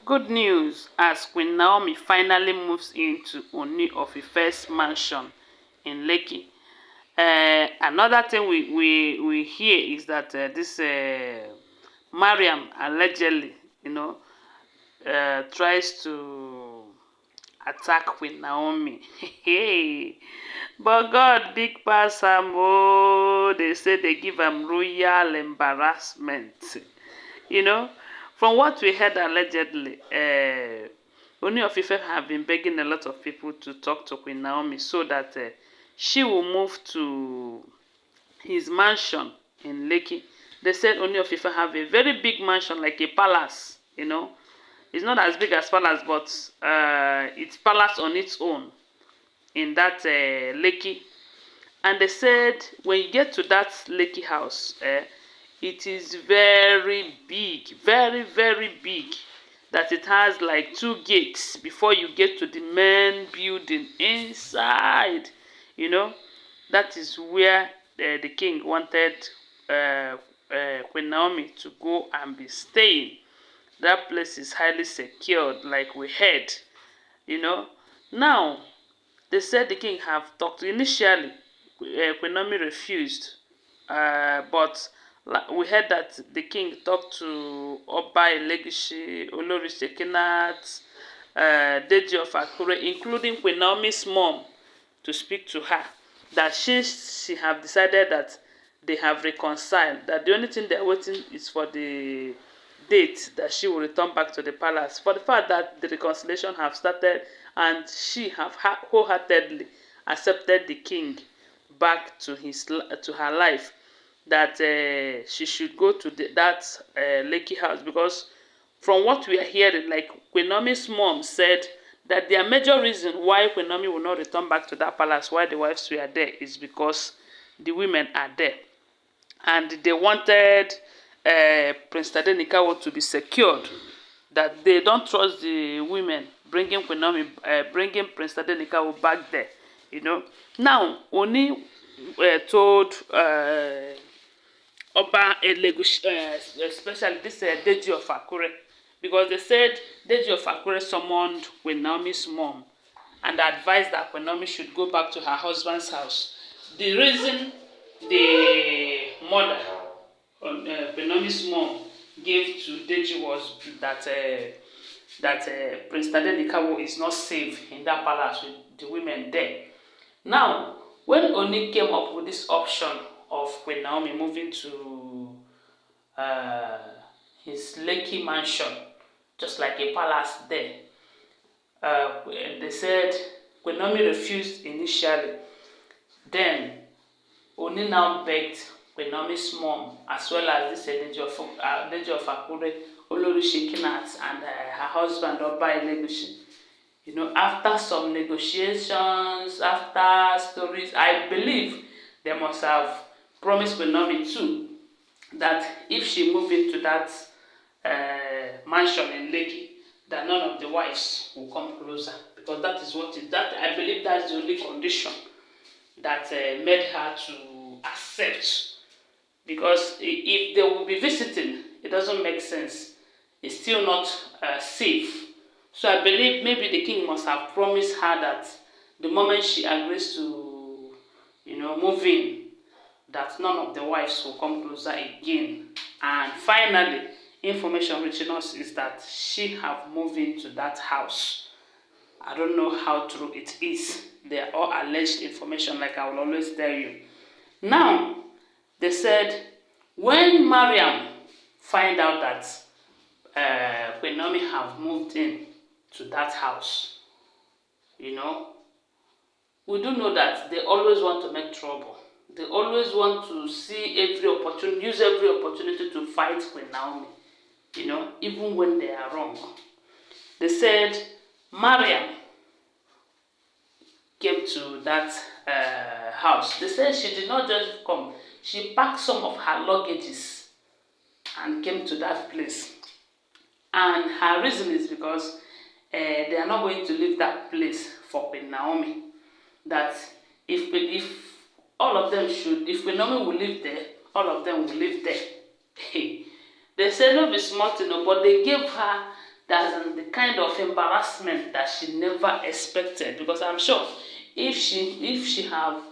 Good news as Queen Naomi finally moves into Ooni of Ife's mansion in Lekki. Another thing we hear is that this Mariam allegedly, tries to attack Queen Naomi. Hey, but God big pass am oh. They say they give am royal embarrassment. You know, from what we heard allegedly, Ooni of Ife have been begging a lot of people to talk to Queen Naomi so that she will move to his mansion in Lekki. They said Ooni of Ife have a very big mansion, like a palace, It's not as big as palace, but it's palace on its own in that Lekki. And they said when you get to that Lekki house, it is very big, very, very big. That it has like 2 gates before you get to the main building inside. That is where the king wanted Queen Naomi to go and be staying. That place is highly secured, like we heard. Now they said the king have talked. Initially, Queen Naomi refused, but we heard that the king talked to Oba Elegushi, Olori Sekinat, Deji of Akure, including Queen Naomi's mom, to speak to her. That she have decided that they have reconciled. That the only thing they're waiting is for the date that she will return back to the palace. For the fact that the reconciliation have started and she have wholeheartedly accepted the king back to her life, that she should go to that Lekki house, because from what we are hearing, like Queen Naomi's mom said, that their major reason why Queen Naomi will not return back to that palace while the wives were there is because the women are there. And they wanted Prince Tadenikawo to be secured, that they don't trust the women bringing Queen Naomi, bringing Prince Tadenikawo back there. Now Ooni told Oba Elegushi, especially this Deji of Akure, because they said Deji of Akure summoned Queen Naomi's mom and advised that Queen Naomi should go back to her husband's house. The reason the mother, Queen Naomi's mom, gave to Deji was that Prince Tadenikawo is not safe in that palace with the women there. Now, when Ooni came up with this option of Queen Naomi moving to his Lekki mansion, just like a palace there, they said Queen Naomi refused initially. Then Ooni now begged Queen Naomi's mom, as well as this Deji of Akure, Olori Sekinat, and her husband Oba Elegushi. After some negotiations, after stories, I believe they must have promised Queen Naomi too that if she moved into that mansion in Lekki, that none of the wives will come closer, because that is what that I believe that's the only condition that made her to accept. Because if they will be visiting, it doesn't make sense. It's still not safe. So I believe maybe the king must have promised her that the moment she agrees to, move in, that none of the wives will come closer again. And finally, information reaching us is that she have moved into that house. I don't know how true it is. They are all alleged information, like I will always tell you. Now, they said when Mariam find out that Queen Naomi have moved in to that house, we do know that they always want to make trouble. They always want to see every opportunity, use every opportunity to fight Queen Naomi, even when they are wrong. They said Mariam came to that house. They said she did not just come. She packed some of her luggages and came to that place. And her reason is because they are not going to leave that place for Queen Naomi. That if all of them should, if Queen Naomi will live there, all of them will live there. They said no be small thing, but they gave her, they kind of embarrassment that she never expected, because I'm sure if she have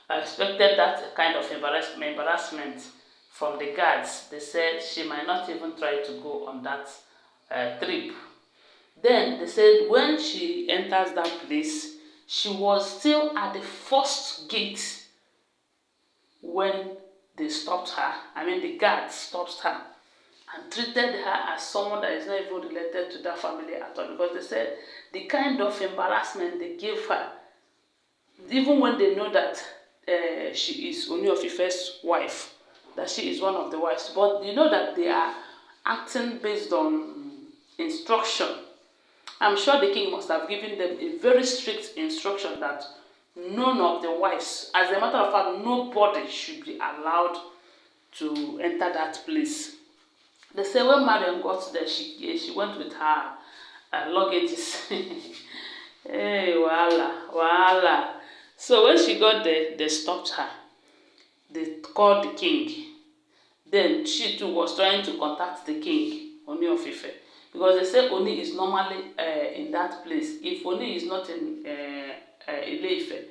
expected that kind of embarrassment from the guards, they said she might not even try to go on that trip. Then they said when she enters that place, she was still at the first gate when they stopped her. I mean, the guards stopped her and treated her as someone that is not even related to that family at all, because they said the kind of embarrassment they gave her, even when they know that she is Ooni of Ife's wife, that she is one of the wives, but you know that they are acting based on instruction. I'm sure the king must have given them a very strict instruction that none of the wives, as a matter of fact, nobody should be allowed to enter that place. They say when Mariam got there, she went with her luggages. Hey, wahala, wahala. So when she got there, they stopped her. They called the king. Then she too was trying to contact the king, Ooni of Ife, because they say Ooni is normally in that place. If Ooni is not in Ile-Ife,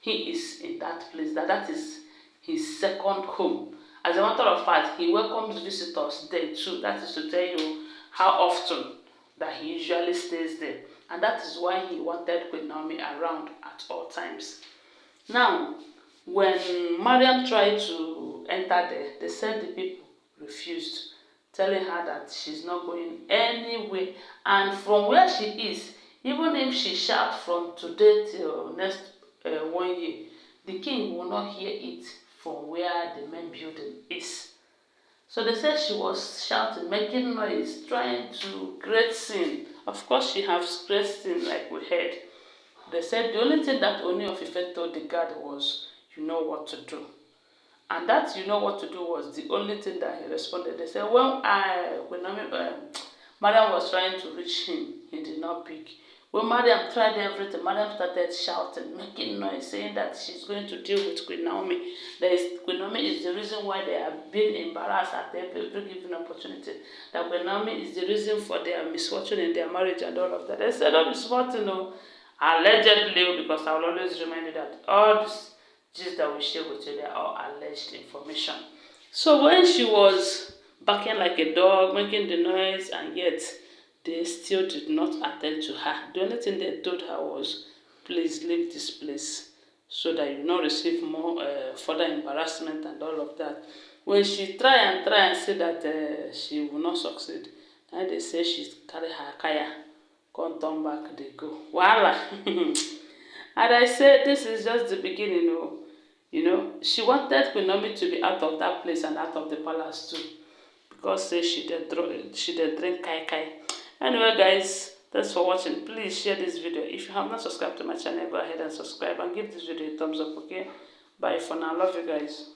he is in that place. That is his second home. As a matter of fact, he welcomes visitors there too. That is to tell you how often that he usually stays there. And that is why he wanted Queen Naomi around at all times. Now, when Mariam tried to enter there, they said the people refused, telling her that she's not going anywhere. And from where she is, even if she shouts from today till next 1 year, the king will not hear it from where the main building is. So they said she was shouting, making noise, trying to create scene. Of course, she has created scene like we heard. They said the only thing that Ooni of Ife told the guard was, you know what to do. And that you know what to do was the only thing that he responded. They said when Mariam was trying to reach him, he did not pick. When Mariam tried everything, Mariam started shouting, making noise, saying that she's going to deal with Queen Naomi. Queen Naomi is the reason why they are being embarrassed at every given opportunity. That Queen Naomi is the reason for their misfortune in their marriage and all of that. They said, don't be smart, you know. Allegedly, because I will always remind you that all this gist that we share with you, they are all alleged information. So when she was barking like a dog, making the noise, and yet they still did not attend to her. The only thing they told her was, please leave this place so that you will not receive more further embarrassment and all of that. When she try and say that she will not succeed, and they say she carry her kaya, come turn back, they go. Voila! And I said, this is just the beginning. You know, she wanted Queen Naomi to be out of that place and out of the palace too, because say she did drink kai kai. Anyway, guys, thanks for watching. Please share this video. If you have not subscribed to my channel, go ahead and subscribe and give this video a thumbs up. Okay, bye for now. Love you guys.